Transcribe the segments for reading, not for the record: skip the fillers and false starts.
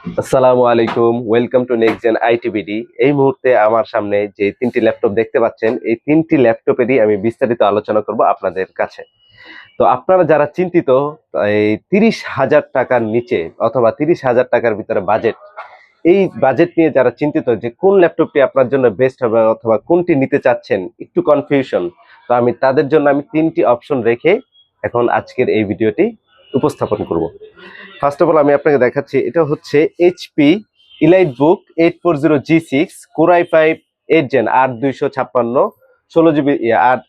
আসসালামু আলাইকুম, welcome to next gen ITBD. এই মুহূর্তে আমার সামনে যে তিনটি ল্যাপটপ দেখতে পাচ্ছেন, এই তিনটি ল্যাপটপেরই আমি বিস্তারিত আলোচনা করব আপনাদের কাছে। তো আপনারা যারা চিন্তিত, এই 30,000 টাকার নিচে অথবা 30,000 টাকার ভিতরে বাজেট, এই বাজেট নিয়ে যারা চিন্তিত যে কোন ল্যাপটপটি আপনার জন্য বেস্ট হবে অথবা কোনটি নিতে চাচ্ছেন, একটু কনফিউশন, তো আমি তাদের জন্য তিনটি অপশন রেখে এখন আজকের এই ভিডিওটি উপস্থাপন করব। ফার্স্ট অফ অল আমি আপনাকে দেখাচ্ছি, এটা হচ্ছে HP EliteBook 840G6 core i5 8 gen 8256 16 GB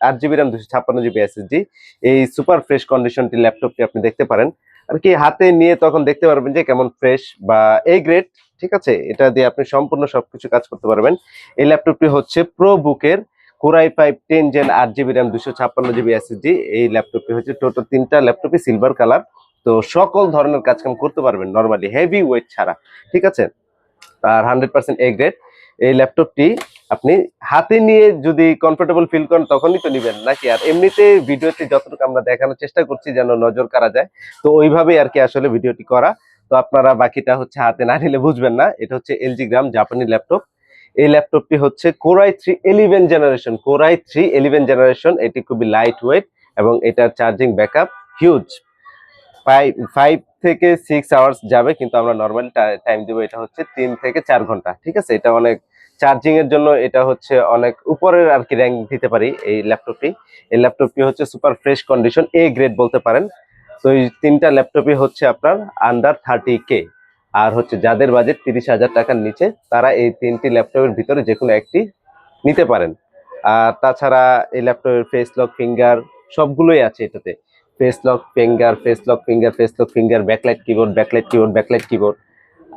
8 GB RAM 256 GB SSD. এই সুপার ফ্রেশ কন্ডিশনটি ল্যাপটপটি আপনি দেখতে পারেন আর কি, হাতে নিয়ে তখন দেখতে পারবেন যে কেমন ফ্রেশ বা এ গ্রেড। ঠিক আছে, এটা দিয়ে আপনি সম্পূর্ণ সবকিছু কাজ করতে পারবেন। এই ল্যাপটপটি হচ্ছে প্রো বুকের core i5 10 gen 8 GB RAM 256 GB SSD. এই ল্যাপটপটি হচ্ছে টোটাল তিনটা ল্যাপটপই সিলভার কালার, তো সকল ধরনের কাজকাম করতে পারবেন নরমালি, হেভি ওয়েট ছাড়া। ঠিক আছে, আর 100% এ গ্রেড। এই ল্যাপটপটি আপনি হাতে নিয়ে যদি কমফোর্টেবল ফিল করেন তখনই তো নিবেন নাকি। আর এমনিতে ভিডিওতে যতটুকু আমরা দেখানোর চেষ্টা করছি যেন নজর কাড়া যায়, তো ওইভাবেই আর কি আসলে ভিডিওটি করা। তো আপনারা বাকিটা হচ্ছে হাতে না নিলে বুঝবেন না। এটা হচ্ছে এলজি গ্রাম জাপানি ল্যাপটপ। এই ল্যাপটপটি হচ্ছে কোর i3 11 জেনারেশন। এটি খুবই লাইট ওয়েট এবং এটার চার্জিং ব্যাকআপ হিউজ। 5 থেকে 6 আওয়ার্স যাবে, কিন্তু আমরা নর্মাল টাইম দিব এটা হচ্ছে 3 থেকে 4 ঘন্টা। ঠিক আছে, এটা অনেক চার্জিং এর জন্য এটা হচ্ছে অনেক উপরের আর কি র্যাঙ্ক দিতে পারি এই ল্যাপটপটি। এই ল্যাপটপটি হচ্ছে super fresh condition, A grade বলতে পারেন। তো এই তিনটা ল্যাপটপই হচ্ছে আপনার আন্ডার 30K। আর হচ্ছে যাদের বাজেট 30,000 টাকার নিচে, তারা এই তিনটি ল্যাপটপের ভিতরে যে কোনো একটি নিতে পারেন। আর তাছাড়া এই ল্যাপটপের ফেস লক, ফিঙ্গার সবগুলোই আছে এটাতে। Face lock finger, face lock finger, face lock finger, backlight keyboard, backlight keyboard, backlight keyboard.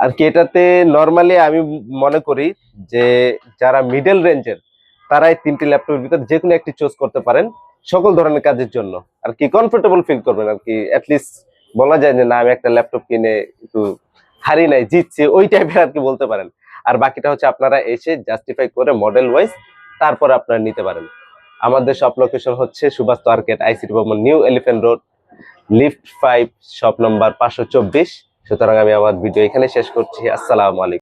আর কি এটাতে নর্মালি আমি মনে করি যে যারা মিডল রেঞ্জের, তারা এই তিনটি ল্যাপটপের ভিতরে যে কোনো একটি চুজ করতে পারেন সকল ধরনের কাজের জন্য। আর কি কমফোর্টেবল ফিল করবেন আর কি, অ্যাটলিস্ট বলা যায় যে না আমি একটা ল্যাপটপ কিনে একটু হারি নাই জিতছি, ওই টাইপের আর কি বলতে পারেন। আর বাকিটা হচ্ছে আপনারা এসে জাস্টিফাই করে মডেল ওয়াইজ তারপরে আপনারা নিতে পারেন। আমাদের শপ লোকেশন হচ্ছে সুভাষ মার্কেট, আইসিটি ভবন, new elephant road, lift 5, shop number 524। সুতরাং আমি আমার ভিডিও এখানে শেষ করছি। আসসালামু আলাইকুম।